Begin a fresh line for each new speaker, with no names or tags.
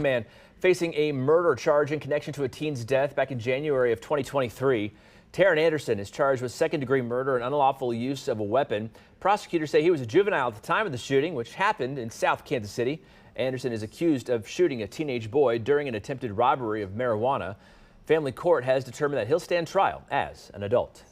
Man facing a murder charge in connection to a teen's death back in January of 2023. Taryn Anderson is charged with second-degree murder and unlawful use of a weapon. Prosecutors say he was a juvenile at the time of the shooting, which happened in South Kansas City. Anderson is accused of shooting a teenage boy during an attempted robbery of marijuana. Family court has determined that he'll stand trial as an adult.